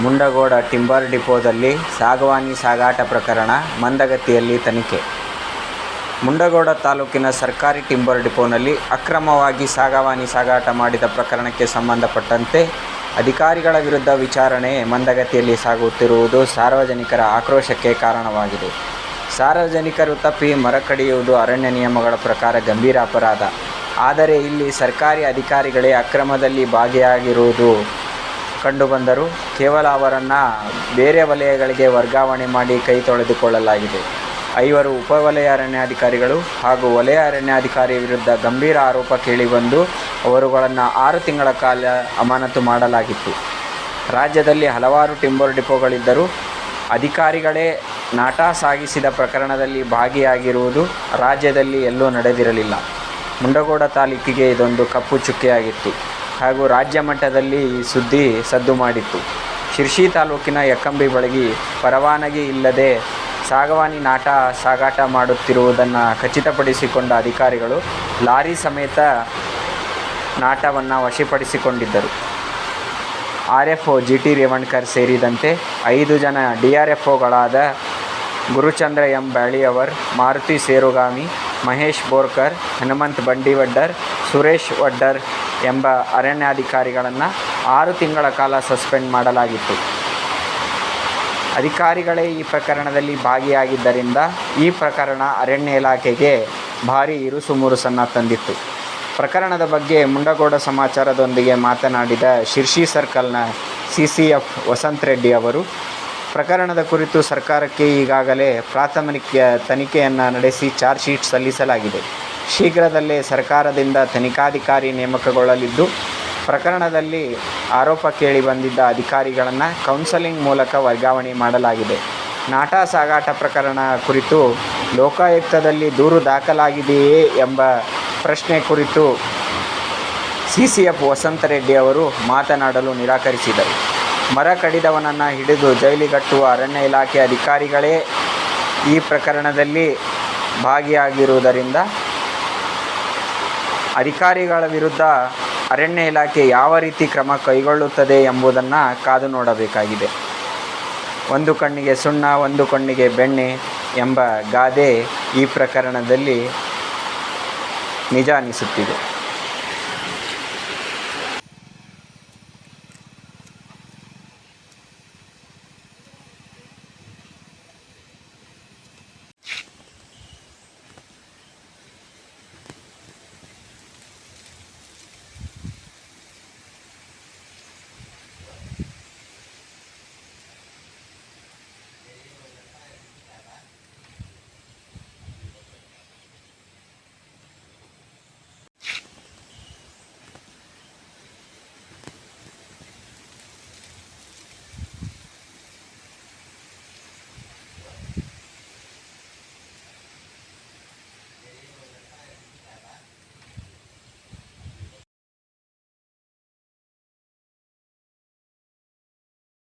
Mundgod timber ಡಿಪೋದಲ್ಲಿ ಸಾಗವಾನಿ ಸಾಗಾಟ ಪ್ರಕರಣ ಮಂದಗತಿಯಲ್ಲಿ ತನಿಖೆ. ಮುಂಡಗೋಡ ತಾಲೂಕಿನ ಸರ್ಕಾರಿ ಟಿಂಬರ್ ಡಿಪೋನಲ್ಲಿ ಅಕ್ರಮವಾಗಿ ಸಾಗವಾನಿ ಸಾಗಾಟ ಮಾಡಿದ ಪ್ರಕರಣಕ್ಕೆ ಸಂಬಂಧಪಟ್ಟಂತೆ ಅಧಿಕಾರಿಗಳ ವಿರುದ್ಧ ವಿಚಾರಣೆ ಮಂದಗತಿಯಲ್ಲಿ ಸಾಗುತ್ತಿರುವುದು ಸಾರ್ವಜನಿಕರ ಆಕ್ರೋಶಕ್ಕೆ ಕಾರಣವಾಗಿದೆ. ಸಾರ್ವಜನಿಕರು ತಪ್ಪಿ ಮರ ಕಡಿಯುವುದು ಅರಣ್ಯ ನಿಯಮಗಳ ಪ್ರಕಾರ ಗಂಭೀರ ಅಪರಾಧ. ಆದರೆ ಇಲ್ಲಿ ಸರ್ಕಾರಿ ಅಧಿಕಾರಿಗಳೇ ಅಕ್ರಮದಲ್ಲಿ ಭಾಗಿಯಾಗಿರುವುದು ಕಂಡುಬಂದರೂ ಕೇವಲ ಅವರನ್ನು ಬೇರೆ ವಲಯಗಳಿಗೆ ವರ್ಗಾವಣೆ ಮಾಡಿ ಕೈ ತೊಳೆದುಕೊಳ್ಳಲಾಗಿದೆ. 5 ಉಪವಲಯ ಅರಣ್ಯಾಧಿಕಾರಿಗಳು ಹಾಗೂ ವಲಯ ಅರಣ್ಯಾಧಿಕಾರಿ ವಿರುದ್ಧ ಗಂಭೀರ ಆರೋಪ ಕೇಳಿಬಂದು ಅವರುಗಳನ್ನು 6 ತಿಂಗಳ ಕಾಲ ಅಮಾನತು ಮಾಡಲಾಗಿತ್ತು. ರಾಜ್ಯದಲ್ಲಿ ಹಲವಾರು ಟಿಂಬರ್ ಡಿಪೋಗಳಿದ್ದರೂ ಅಧಿಕಾರಿಗಳೇ ನಾಟಾ ಸಾಗಿಸಿದ ಪ್ರಕರಣದಲ್ಲಿ ಭಾಗಿಯಾಗಿರುವುದು ರಾಜ್ಯದಲ್ಲಿ ಎಲ್ಲೂ ನಡೆದಿರಲಿಲ್ಲ. ಮುಂಡಗೋಡ ತಾಲೂಕಿಗೆ ಇದೊಂದು ಕಪ್ಪು ಚುಕ್ಕೆಯಾಗಿತ್ತು ಹಾಗೂ ರಾಜ್ಯ ಮಟ್ಟದಲ್ಲಿ ಈ ಸುದ್ದಿ ಸದ್ದು ಮಾಡಿತ್ತು. ಶಿರ್ಸಿ ತಾಲೂಕಿನ ಯಕ್ಕಂಬಿ ಬಳಗಿ ಪರವಾನಗಿ ಇಲ್ಲದೆ ಸಾಗವಾನಿ ನಾಟಾ ಸಾಗಾಟ ಮಾಡುತ್ತಿರುವುದನ್ನು ಖಚಿತಪಡಿಸಿಕೊಂಡ ಅಧಿಕಾರಿಗಳು ಲಾರಿ ಸಮೇತ ನಾಟವನ್ನು ವಶಪಡಿಸಿಕೊಂಡಿದ್ದರು. RFO GT ರೇವಣ್ಕರ್ ಸೇರಿದಂತೆ 5 ಜನ DRFOಗಳಾದ ಗುರುಚಂದ್ರ M ಬ್ಯಾಳಿಯವರ್, ಮಾರುತಿ ಸೇರುಗಾಮಿ, ಮಹೇಶ್ ಬೋರ್ಕರ್, ಹನುಮಂತ್ ಬಂಡಿವಡ್ಡರ್, ಸುರೇಶ್ ವಡ್ಡರ್ ಎಂಬ ಅರಣ್ಯಾಧಿಕಾರಿಗಳನ್ನು 6 ತಿಂಗಳ ಕಾಲ ಸಸ್ಪೆಂಡ್ ಮಾಡಲಾಗಿತ್ತು. ಅಧಿಕಾರಿಗಳೇ ಈ ಪ್ರಕರಣದಲ್ಲಿ ಭಾಗಿಯಾಗಿದ್ದರಿಂದ ಈ ಪ್ರಕರಣ ಅರಣ್ಯ ಇಲಾಖೆಗೆ ಭಾರೀ ಇರುಸುಮುರುಸನ್ನು ತಂದಿತ್ತು. ಪ್ರಕರಣದ ಬಗ್ಗೆ ಮುಂಡಗೋಡ ಸಮಾಚಾರದೊಂದಿಗೆ ಮಾತನಾಡಿದ ಶಿರ್ಸಿ ಸರ್ಕಲ್ನ CCF ವಸಂತ್ ರೆಡ್ಡಿ ಅವರು, ಪ್ರಕರಣದ ಕುರಿತು ಸರ್ಕಾರಕ್ಕೆ ಈಗಾಗಲೇ ಪ್ರಾಥಮಿಕ ತನಿಖೆಯನ್ನು ನಡೆಸಿ ಚಾರ್ಜ್ ಶೀಟ್ ಸಲ್ಲಿಸಲಾಗಿದೆ. ಶೀಘ್ರದಲ್ಲೇ ಸರ್ಕಾರದಿಂದ ತನಿಖಾಧಿಕಾರಿ ನೇಮಕಗೊಳ್ಳಲಿದ್ದು, ಪ್ರಕರಣದಲ್ಲಿ ಆರೋಪ ಕೇಳಿ ಬಂದಿದ್ದ ಅಧಿಕಾರಿಗಳನ್ನು ಕೌನ್ಸಲಿಂಗ್ ಮೂಲಕ ವರ್ಗಾವಣೆ ಮಾಡಲಾಗಿದೆ. ನಾಟಾ ಸಾಗಾಟ ಪ್ರಕರಣ ಕುರಿತು ಲೋಕಾಯುಕ್ತದಲ್ಲಿ ದೂರು ದಾಖಲಾಗಿದೆಯೇ ಎಂಬ ಪ್ರಶ್ನೆ ಕುರಿತು CCF ವಸಂತ ರೆಡ್ಡಿ ಅವರು ಮಾತನಾಡಲು ನಿರಾಕರಿಸಿದರು. ಮರ ಕಡಿದವನನ್ನು ಹಿಡಿದು ಜೈಲಿಗಟ್ಟುವ ಅರಣ್ಯ ಇಲಾಖೆ ಅಧಿಕಾರಿಗಳೇ ಈ ಪ್ರಕರಣದಲ್ಲಿ ಭಾಗಿಯಾಗಿರುವುದರಿಂದ ಅಧಿಕಾರಿಗಳ ವಿರುದ್ಧ ಅರಣ್ಯ ಇಲಾಖೆ ಯಾವ ರೀತಿ ಕ್ರಮ ಕೈಗೊಳ್ಳುತ್ತದೆ ಎಂಬುದನ್ನು ಕಾದು ನೋಡಬೇಕಾಗಿದೆ. ಒಂದು ಕಣ್ಣಿಗೆ ಸುಣ್ಣ, ಒಂದು ಕಣ್ಣಿಗೆ ಬೆಣ್ಣೆ ಎಂಬ ಗಾದೆ ಈ ಪ್ರಕರಣದಲ್ಲಿ ನಿಜ ಅನಿಸುತ್ತಿದೆ.